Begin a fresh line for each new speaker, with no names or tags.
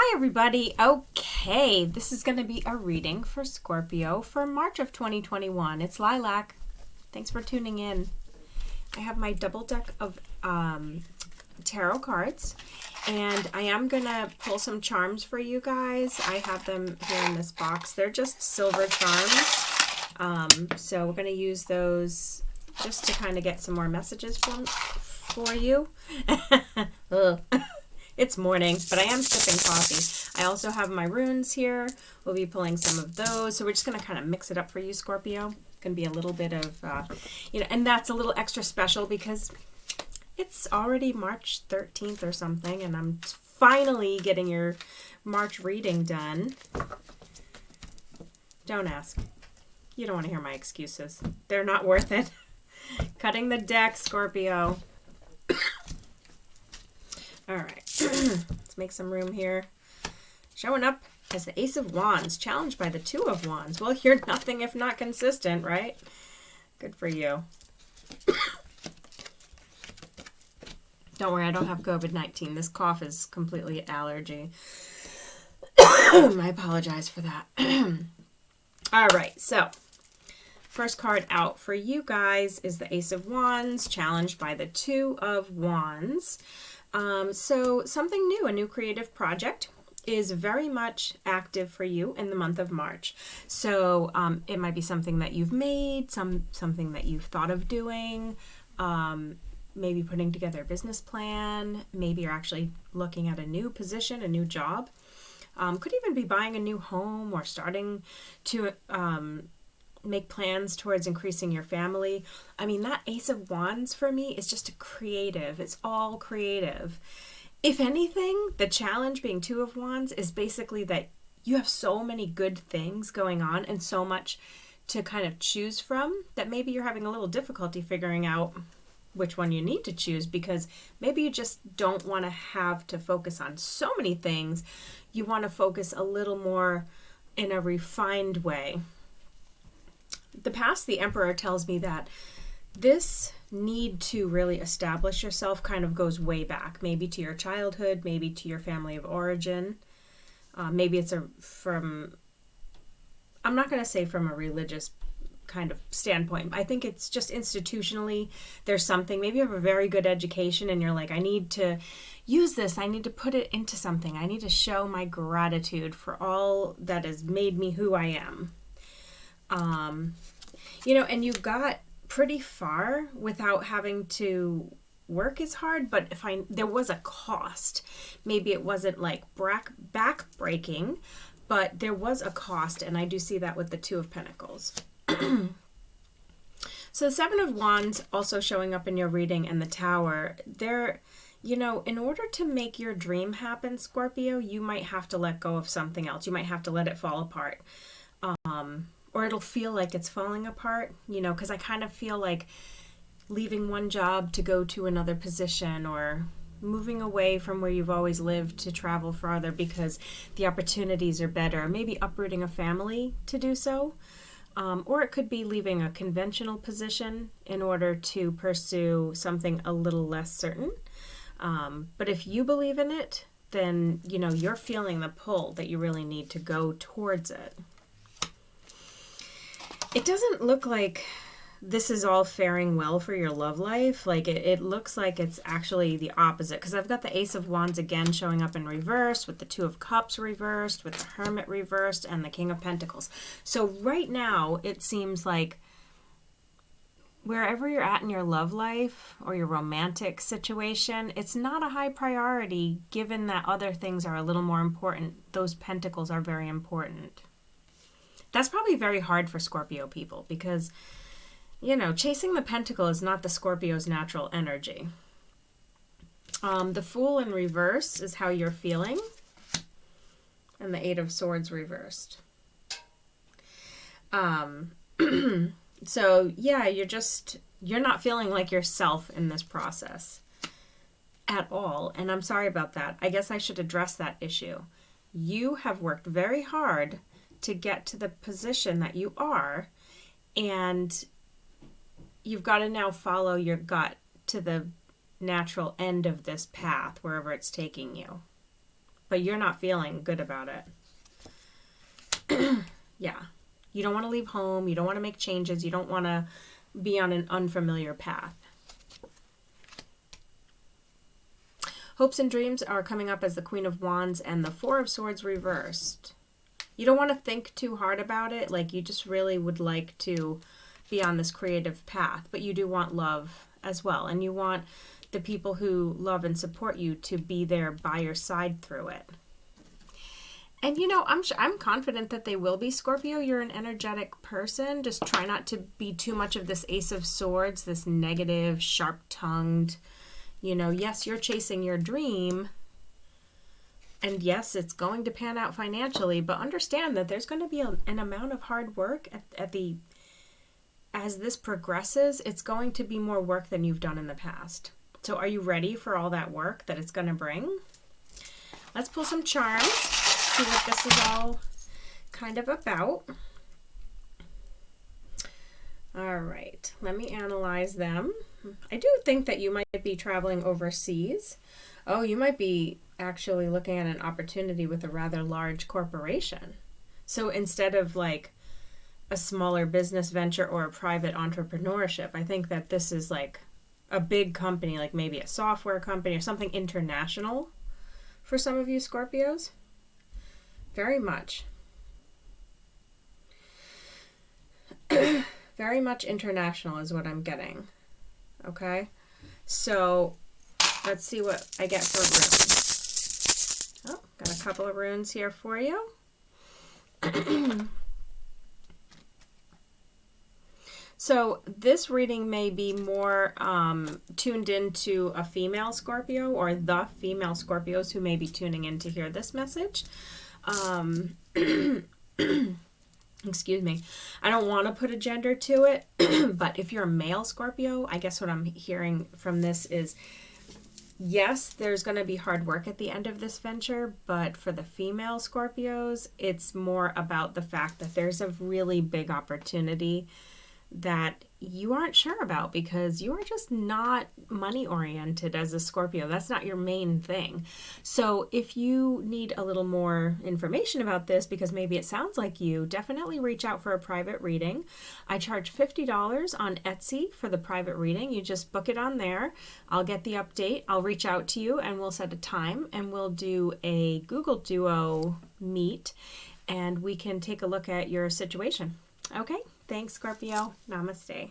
Hi everybody. Okay, this is going to be a reading for Scorpio for March of 2021. It's Lilac. Thanks for tuning in. I have my double deck of tarot cards, and I am going to pull some charms for you guys. I have them here in this box. They're just silver charms. So we're going to use those just to kind of get some more messages for you. It's morning, but I am sipping coffee. I also have my runes here. We'll be pulling some of those. So we're just going to kind of mix it up for you, Scorpio. Going to be a little bit of, and that's a little extra special because it's already March 13th or something, and I'm finally getting your March reading done. Don't ask. You don't want to hear my excuses. They're not worth it. Cutting the deck, Scorpio. All right, let's make some room here. Showing up as the Ace of Wands, challenged by the Two of Wands. Well, you're nothing if not consistent, right? Good for you. Don't worry, I don't have COVID-19. This cough is completely allergy. I apologize for that. All right, so first card out for you guys is the Ace of Wands, challenged by the Two of Wands. So something new, a new creative project is very much active for you in the month of March. So it might be something that you've made, something that you've thought of doing, maybe putting together a business plan, maybe you're actually looking at a new position, a new job. Could even be buying a new home or starting to make plans towards increasing your family. I mean, that Ace of Wands for me is just a creative. It's all creative. If anything, the challenge being Two of Wands is basically that you have so many good things going on and so much to kind of choose from that maybe you're having a little difficulty figuring out which one you need to choose, because maybe you just don't want to have to focus on so many things. You want to focus a little more in a refined way. The Emperor tells me that this need to really establish yourself kind of goes way back, maybe to your childhood, maybe to your family of origin. Maybe it's I'm not going to say from a religious kind of standpoint. I think it's just institutionally, there's something, maybe you have a very good education and you're like, I need to use this. I need to put it into something. I need to show my gratitude for all that has made me who I am. And you got pretty far without having to work as hard, but there was a cost. Maybe it wasn't like back-breaking, but there was a cost, and I do see that with the Two of Pentacles. So the Seven of Wands also showing up in your reading, and the Tower, in order to make your dream happen, Scorpio, you might have to let go of something else. You might have to let it fall apart. Or it'll feel like it's falling apart, because I kind of feel like leaving one job to go to another position, or moving away from where you've always lived to travel farther because the opportunities are better. Maybe uprooting a family to do so. Or it could be leaving a conventional position in order to pursue something a little less certain. But if you believe in it, then, you're feeling the pull that you really need to go towards it. It doesn't look like this is all faring well for your love life. Like it looks like it's actually the opposite, because I've got the Ace of Wands again showing up in reverse, with the Two of Cups reversed, with the Hermit reversed, and the King of Pentacles. So right now it seems like wherever you're at in your love life or your romantic situation, it's not a high priority, given that other things are a little more important. Those pentacles are very important. That's probably very hard for Scorpio people because, chasing the pentacle is not the Scorpio's natural energy. The Fool in reverse is how you're feeling, and the Eight of Swords reversed. So, yeah, you're not feeling like yourself in this process at all, and I'm sorry about that. I guess I should address that issue. You have worked very hard to get to the position that you are, and you've got to now follow your gut to the natural end of this path, wherever it's taking you. but you're not feeling good about it. Yeah. You don't want to leave home. You don't want to make changes. You don't want to be on an unfamiliar path. Hopes and dreams are coming up as the Queen of Wands and the Four of Swords reversed. You don't want to think too hard about it. Like, you just really would like to be on this creative path, but you do want love as well. And you want the people who love and support you to be there by your side through it. And, you know, I'm confident that they will be, Scorpio. You're an energetic person. Just try not to be too much of this Ace of Swords, this negative, sharp-tongued, you know, yes, you're chasing your dream. And yes, it's going to pan out financially, but understand that there's going to be an amount of hard work as this progresses. It's going to be more work than you've done in the past. So are you ready for all that work that it's going to bring? Let's pull some charms, see what this is all kind of about. All right, let me analyze them. I do think that you might be traveling overseas. Oh, you might be actually looking at an opportunity with a rather large corporation. So instead of like a smaller business venture or a private entrepreneurship, I think that this is like a big company, like maybe a software company or something international for some of you Scorpios. Very much. Very much international is what I'm getting. Okay? So let's see what I get for runes. Oh, got a couple of runes here for you. So this reading may be more tuned into a female Scorpio or the female Scorpios who may be tuning in to hear this message. Excuse me. I don't want to put a gender to it, but if you're a male Scorpio, I guess what I'm hearing from this is, yes, there's going to be hard work at the end of this venture, but for the female Scorpios, it's more about the fact that there's a really big opportunity that you aren't sure about because you are just not money oriented as a Scorpio. That's not your main thing. So if you need a little more information about this, because maybe it sounds like you, definitely reach out for a private reading. I charge $50 on Etsy for the private reading. You just book it on there. I'll get the update. I'll reach out to you and we'll set a time and we'll do a Google Duo meet and we can take a look at your situation. Okay? Thanks, Scorpio. Namaste.